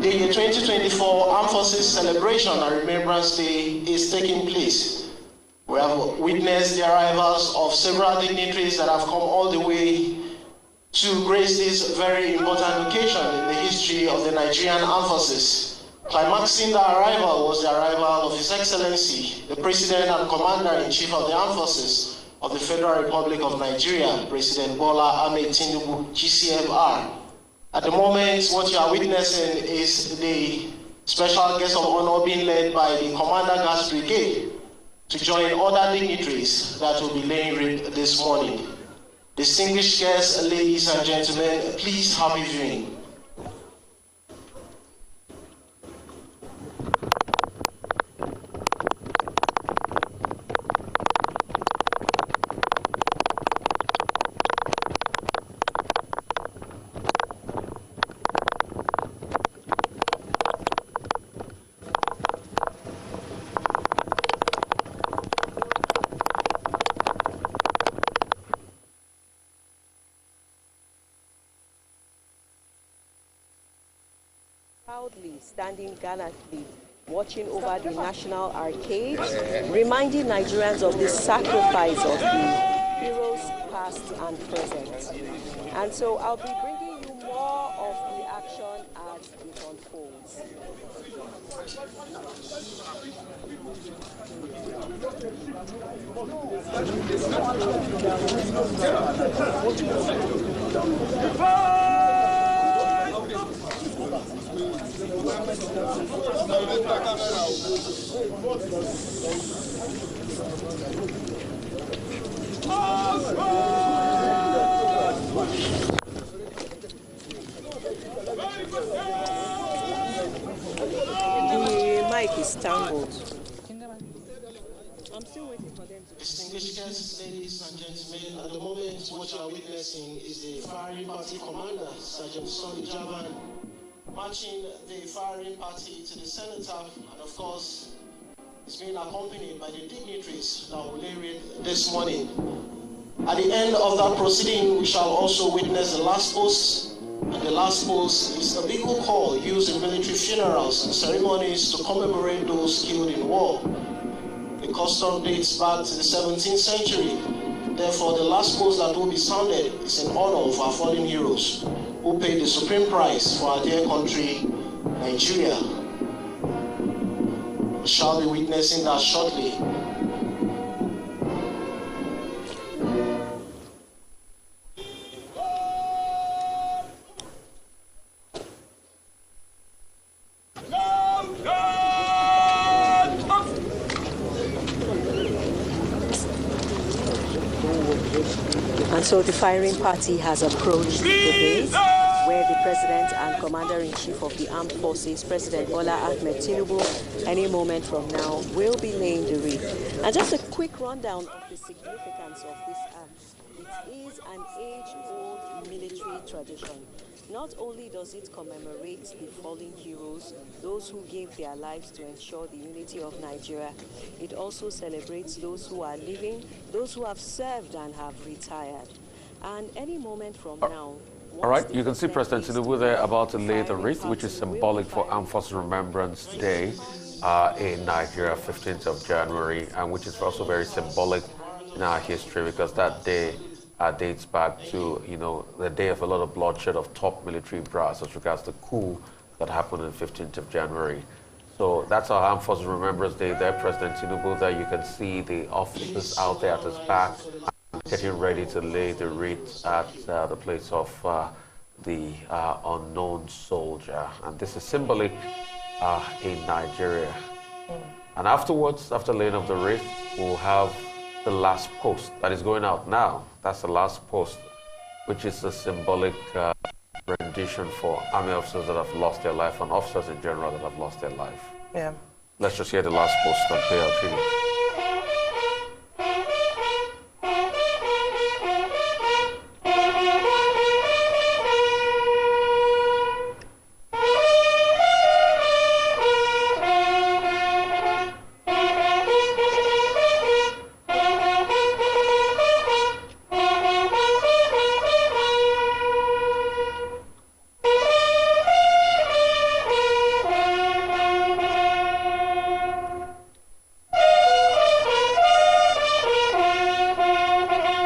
the 2024 Armed Forces Celebration and Remembrance Day is taking place. We have witnessed the arrivals of several dignitaries that have come all the way to grace this very important occasion in the history of the Nigerian Armed Forces. Climaxing the arrival was the arrival of His Excellency, the President and Commander-in-Chief of the Armed Forces of the Federal Republic of Nigeria, President Bola Ahmed Tinubu, GCFR. At the moment, what you are witnessing is the special guest of honor being led by the Commander Gas Brigade to join other dignitaries that will be laying rib this morning. Distinguished guests, ladies and gentlemen, please happy viewing. Proudly standing gallantly, watching over the National Arcade, reminding Nigerians of the sacrifice of the heroes past and present. And so I'll be bringing you more of the action as it unfolds. The mic is tangled. I'm still waiting for them to... Distinguished guests, ladies and gentlemen, at the moment what you are witnessing is the firing party commander, Sergeant Sonny Javan, marching the firing party to the cenotaph, and of course, it's being accompanied by the dignitaries that will lay it this morning. At the end of that proceeding, we shall also witness the last post, and the last post is the legal call used in military funerals and ceremonies to commemorate those killed in war. The custom dates back to the 17th century. Therefore, the last post that will be sounded is in honor of our fallen heroes who paid the supreme price for our dear country, Nigeria. We shall be witnessing that shortly. And so the firing party has approached the base where the President and Commander-in-Chief of the Armed Forces, President Bola Ahmed Tinubu, any moment from now will be laying the wreath. And just a quick rundown of the significance of this act. It is an age-old military tradition. Not only does it commemorate the fallen heroes, those who gave their lives to ensure the unity of Nigeria, it also celebrates those who are living, those who have served and have retired. And any moment from now... All right, you can see President Tinubu there about to lay the wreath, which is symbolic for Armed Forces Remembrance Day in Nigeria, 15th of January, and which is also very symbolic in our history because that day dates back to, the day of a lot of bloodshed of top military brass as regards the coup that happened on 15th of January. So that's our Armed Forces Remembrance Day there, President Tinubu there. You can see the officers out there at his back getting ready to lay the wreath at the place of the unknown soldier. And this is symbolic in Nigeria. And afterwards, after laying of the wreath, we'll have the last post that is going out now. That's the last post, which is a symbolic rendition for army officers that have lost their life and officers in general that have lost their life. Yeah. Let's just hear the last post and pay our tribute.